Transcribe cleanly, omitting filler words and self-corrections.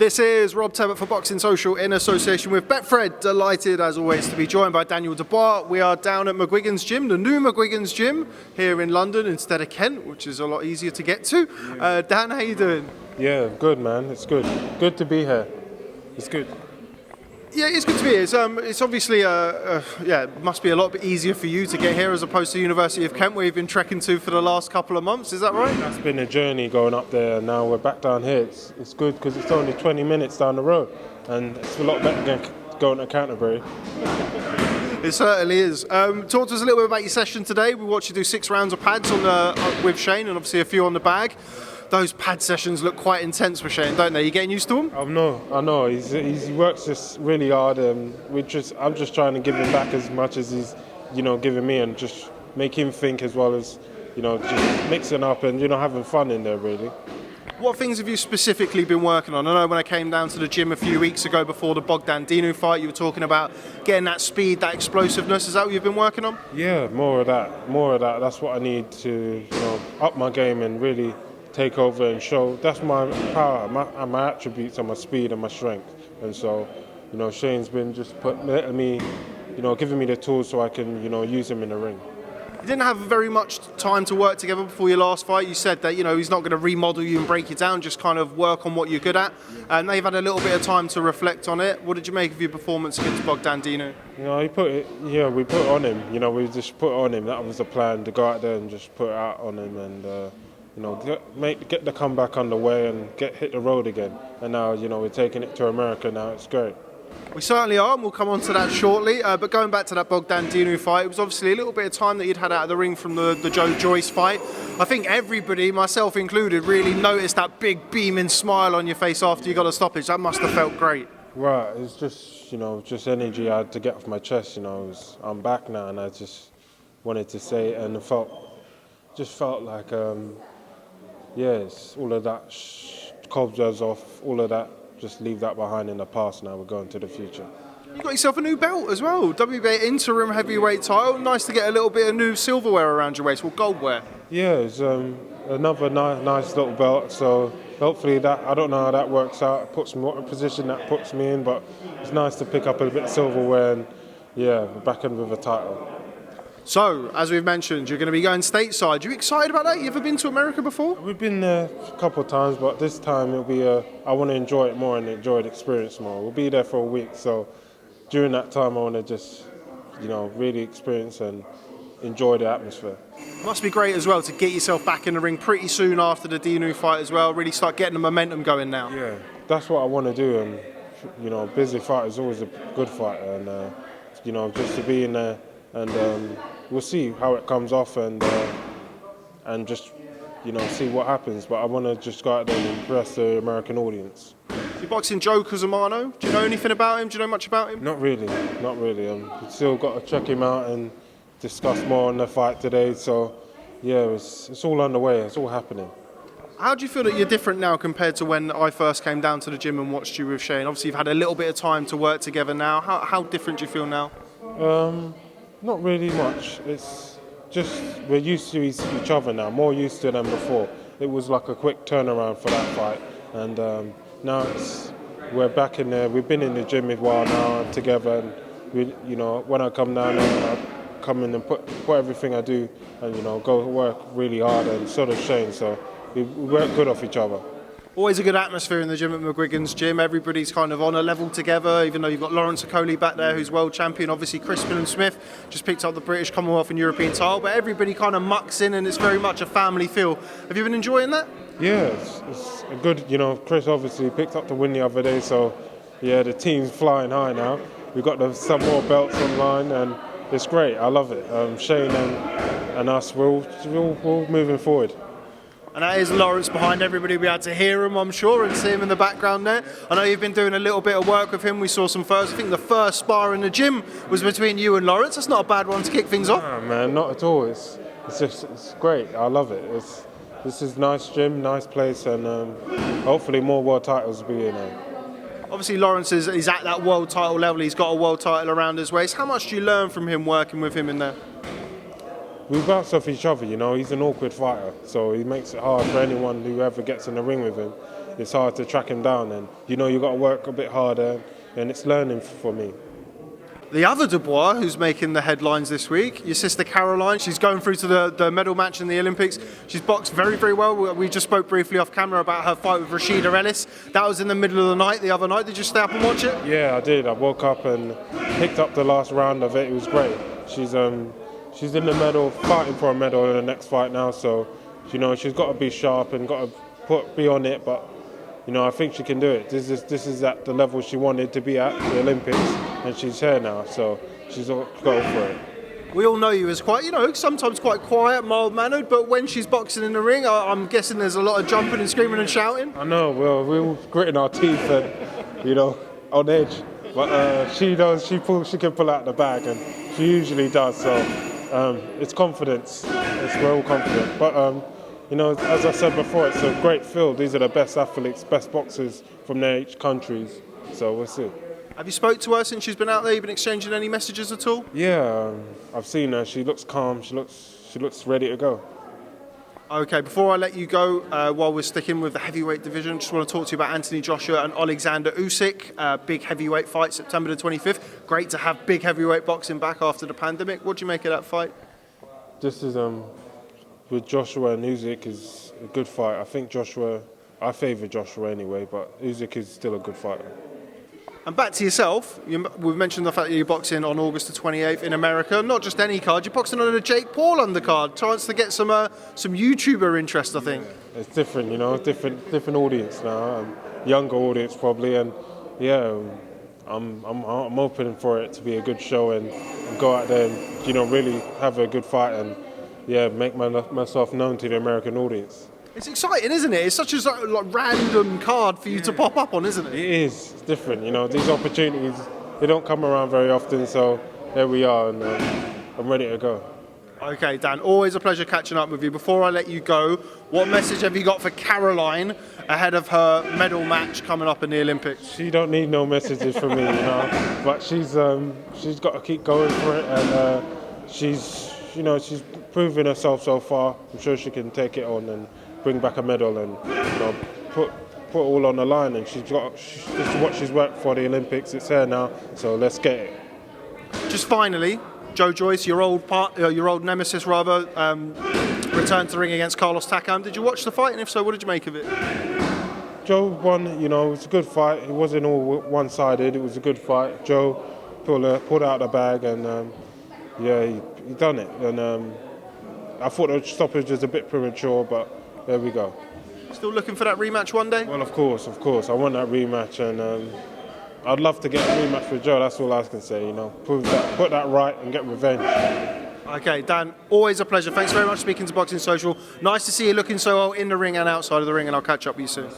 This is Rob Tebbutt for Boxing Social in association with Betfred. Delighted as always to be joined by Daniel Dubois. We are down at McGuigan's gym, the new McGuigan's gym here in London instead of Kent, which is a lot easier to get to. Dan, how you doing? Yeah, good man, it's good. Good to be here. It's good. Yeah, it's good to be here. It's obviously, it must be a lot bit easier for you to get here as opposed to the University of Kent where you've been trekking to for the last couple of months, is that right? That's been a journey going up there, now we're back down here. It's good because it's only 20 minutes down the road and it's a lot better than going to Canterbury. It certainly is. Talk to us a little bit about your session today. We watched you do 6 rounds of pads with Shane and obviously a few on the bag. Those pad sessions look quite intense for Shane, don't they? You getting used to them? I know. He works just really hard, and I'm just trying to give him back as much as he's, giving me, and just make him think as well as, just mixing up and having fun in there really. What things have you specifically been working on? I know when I came down to the gym a few weeks ago before the Bogdan-Dinu fight, you were talking about getting that speed, that explosiveness. Is that what you've been working on? Yeah, more of that. That's what I need to, up my game and really take over and show. That's my power, my attributes are my speed and my strength. And so, Shane's been just letting me, giving me the tools so I can, use him in the ring. You didn't have very much time to work together before your last fight. You said that, he's not going to remodel you and break you down, just kind of work on what you're good at. And they've had a little bit of time to reflect on it. What did you make of your performance against Bogdan-Dinu? We put it on him. We just put it on him. That was the plan, to go out there and just put it out on him and, get the comeback underway and hit the road again. And now, we're taking it to America now. It's great. We certainly are, and we'll come on to that shortly. But going back to that Bogdan-Dinu fight, it was obviously a little bit of time that you'd had out of the ring from the Joyce fight. I think everybody, myself included, really noticed that big beaming smile on your face after you got a stoppage. That must have felt great. Right, it's just energy I had to get off my chest. I'm back now, and I just wanted to say it, and it felt like. Yes, all of that cobwebs off, all of that, just leave that behind in the past now, we're going to the future. You got yourself a new belt as well, WBA Interim heavyweight title. Nice to get a little bit of new silverware around your waist, well, goldware. Yeah, it's another nice little belt, so hopefully that, I don't know how that works out, it puts me in a position that puts me in, but it's nice to pick up a bit of silverware and we're back in with a title. So, as we've mentioned, you're going to be going stateside. Are you excited about that? You ever been to America before? We've been there a couple of times, but this time it'll be I want to enjoy it more and enjoy the experience more. We'll be there for a week, so during that time I want to just, really experience and enjoy the atmosphere. Must be great as well to get yourself back in the ring pretty soon after the Dinu fight as well. Really start getting the momentum going now. Yeah, that's what I want to do, and busy fight is always a good fighter, and just to be in there. And we'll see how it comes off and just, see what happens. But I want to just go out there and impress the American audience. You're boxing Joe Cusumano. Do you know anything about him? Do you know much about him? Not really. Still got to check him out and discuss more on the fight today. So, yeah, it's all underway. It's all happening. How do you feel that you're different now compared to when I first came down to the gym and watched you with Shane? Obviously, you've had a little bit of time to work together now. How different do you feel now? Not really much. It's just we're used to each other now, more used to than before. It was like a quick turnaround for that fight, and now we're back in there. We've been in the gym a while now together, and when I come down there, I come in and put everything I do, and go work really hard, and so does Shane. So we work good off each other. Always a good atmosphere in the gym at McGuigan's gym. Everybody's kind of on a level together, even though you've got Lawrence Okoli back there, who's world champion. Obviously, Crispin and Smith just picked up the British, Commonwealth and European title, but everybody kind of mucks in and it's very much a family feel. Have you been enjoying that? Yeah, it's a good, Chris obviously picked up the win the other day, so yeah, the team's flying high now. We've got some more belts online and it's great. I love it. Shane and us, we're all moving forward. And that is Lawrence behind everybody. We had to hear him, I'm sure, and see him in the background there. I know you've been doing a little bit of work with him. We saw some first. I think the first spar in the gym was between you and Lawrence. That's not a bad one to kick things off. No, man, not at all. It's great. I love it. This is a nice gym, nice place, and hopefully more world titles will be in there. Obviously, Lawrence is at that world title level. He's got a world title around his waist. How much do you learn from him working with him in there? We bounce off each other, He's an awkward fighter, so he makes it hard for anyone who ever gets in the ring with him. it's hard to track him down, and you got to work a bit harder, and it's learning for me. The other Dubois who's making the headlines this week, your sister Caroline, she's going through to the medal match in the Olympics. She's boxed very, very well. We just spoke briefly off camera about her fight with Rashida Ellis. That was in the middle of the night, the other night. Did you stay up and watch it? Yeah, I did. I woke up and picked up the last round of it. It was great. She's in the medal, fighting for a medal in the next fight now, so she's got to be sharp and got to be on it, but I think she can do it. This is at the level she wanted to be at, the Olympics, and she's here now, so she's got to go for it. We all know you as quite, sometimes quite quiet, mild-mannered, but when she's boxing in the ring, I'm guessing there's a lot of jumping and screaming and shouting. I know, well, we're gritting our teeth and, on edge. But she can pull out the bag, and she usually does, so it's confidence. We're all confident. But, as I said before, it's a great field. These are the best athletes, best boxers from their each countries. So we'll see. Have you spoke to her since she's been out there? You've been exchanging any messages at all? Yeah, I've seen her. She looks calm. She looks ready to go. Okay, before I let you go, while we're sticking with the heavyweight division, just want to talk to you about Anthony Joshua and Joshua-Usyk. Big heavyweight fight, September the 25th. Great to have big heavyweight boxing back after the pandemic. What do you make of that fight? This is with Joshua and Usyk is a good fight. I think I favour Joshua anyway, but Usyk is still a good fighter. And back to yourself, we've mentioned the fact that you're boxing on August the 28th in America. Not just any card, you're boxing on a Jake Paul undercard. Chance to get some YouTuber interest, I think. It's different, different audience now, younger audience probably, and yeah, I'm hoping for it to be a good show and go out there and really have a good fight and make myself known to the American audience. It's exciting, isn't it? It's such a random card for you to pop up on, isn't it? It is. It's different. These opportunities, they don't come around very often, so there we are, and I'm ready to go. Okay, Dan, always a pleasure catching up with you. Before I let you go, what message have you got for Caroline ahead of her medal match coming up in the Olympics? She don't need no messages from me, but she's got to keep going for it, and she's proven herself so far. I'm sure she can take it on and bring back a medal and put all on the line. And this is what she's worked for the Olympics. It's here now, so let's get it. Just finally, Joyce, your old nemesis rather, returned to the ring against Carlos Takam. Did you watch the fight, and if so, what did you make of it? Joe won. It was a good fight. It wasn't all one-sided. It was a good fight. Joe pulled out the bag, and he done it. And I thought the stoppage was a bit premature, but there we go. Still looking for that rematch one day? Well, of course. I want that rematch, and I'd love to get a rematch with Joe. That's all I can say. Put that right and get revenge. Okay, Dan, always a pleasure. Thanks very much for speaking to Boxing Social. Nice to see you looking so well in the ring and outside of the ring, and I'll catch up with you soon.